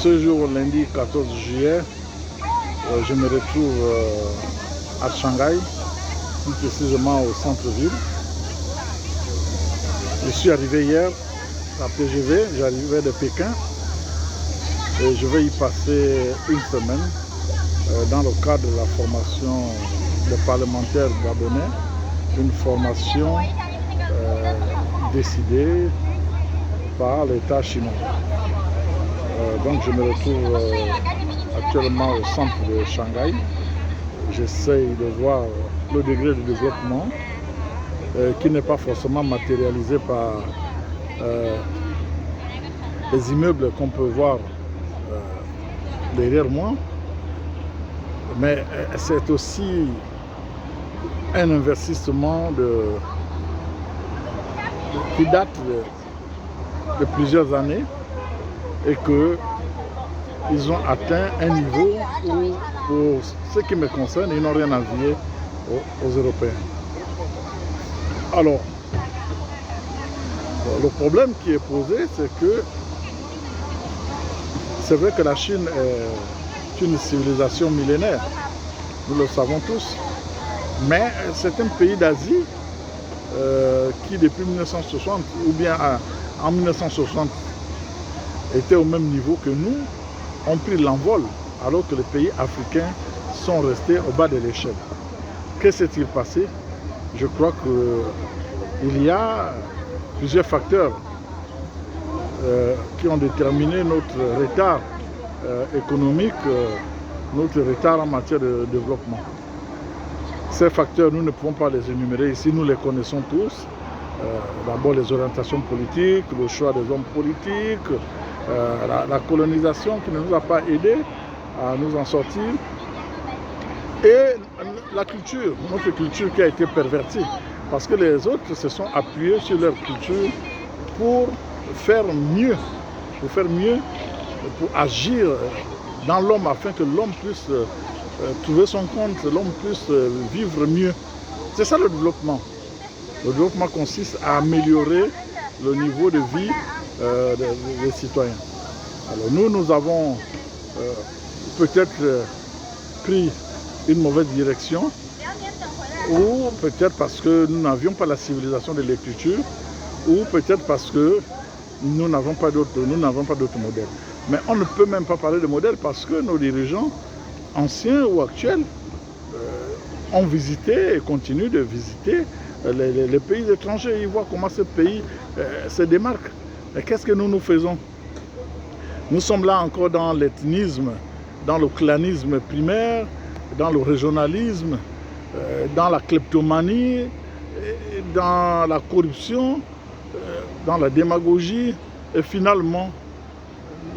Ce jour, lundi 14 juillet, je me retrouve à Shanghai, plus précisément au centre-ville. Je suis arrivé hier à TGV, j'arrivais de Pékin et je vais y passer une semaine dans le cadre de la formation des parlementaires gabonais, une formation décidée par l'État chinois. Donc je me retrouve actuellement au centre de Shanghai. J'essaye de voir le degré de développement qui n'est pas forcément matérialisé par les immeubles qu'on peut voir derrière moi, mais c'est aussi un investissement qui date de plusieurs années et qu'ils ont atteint un niveau où, pour ce qui me concerne, ils n'ont rien à envier aux Européens. Alors, le problème qui est posé, c'est que c'est vrai que la Chine est une civilisation millénaire, nous le savons tous, mais c'est un pays d'Asie qui, depuis 1960, ou bien en 1960, était au même niveau que nous, ont pris l'envol, alors que les pays africains sont restés au bas de l'échelle. Que s'est-il passé? Je crois qu'il y a plusieurs facteurs qui ont déterminé notre retard économique, notre retard en matière de développement. Ces facteurs, nous ne pouvons pas les énumérer ici, nous les connaissons tous. D'abord les orientations politiques, le choix des hommes politiques, la colonisation qui ne nous a pas aidés à nous en sortir, et la culture, notre culture qui a été pervertie, parce que les autres se sont appuyés sur leur culture pour faire mieux, pour agir dans l'homme afin que l'homme puisse trouver son compte, l'homme puisse vivre mieux. C'est ça le développement. Le développement consiste à améliorer le niveau de vie des citoyens. Alors nous avons peut-être pris une mauvaise direction, ou peut-être parce que nous n'avions pas la civilisation de l'écriture, ou peut-être parce que nous n'avons pas d'autres modèles. Mais on ne peut même pas parler de modèle parce que nos dirigeants, anciens ou actuels, ont visité et continuent de visiter les pays étrangers. Ils voient comment ce pays se démarque. Et qu'est-ce que nous faisons? Nous sommes là encore dans l'ethnisme, dans le clanisme primaire, dans le régionalisme, dans la kleptomanie, dans la corruption, dans la démagogie, et finalement,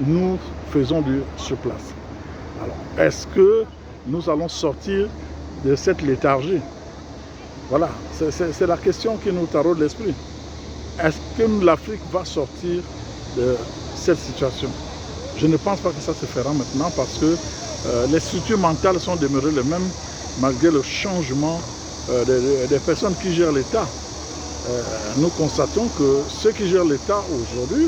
nous faisons du surplace. Alors, est-ce que nous allons sortir de cette léthargie? Voilà, c'est la question qui nous taraude l'esprit. Est-ce que l'Afrique va sortir de cette situation? Je ne pense pas que ça se fera maintenant parce que les structures mentales sont demeurées les mêmes malgré le changement des personnes qui gèrent l'État. Nous constatons que ceux qui gèrent l'État aujourd'hui,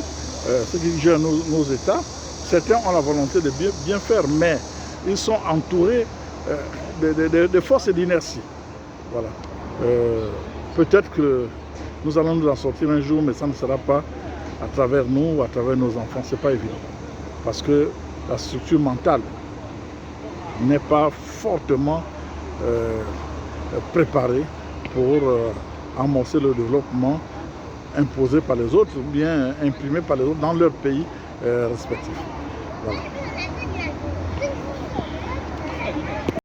ceux qui gèrent nos États, certains ont la volonté de bien faire, mais ils sont entourés de forces et d'inertie. Voilà. Peut-être que nous allons nous en sortir un jour, mais ça ne sera pas à travers nous ou à travers nos enfants. Ce n'est pas évident. Parce que la structure mentale n'est pas fortement préparée pour amorcer le développement imposé par les autres ou bien imprimé par les autres dans leur pays respectif. Voilà.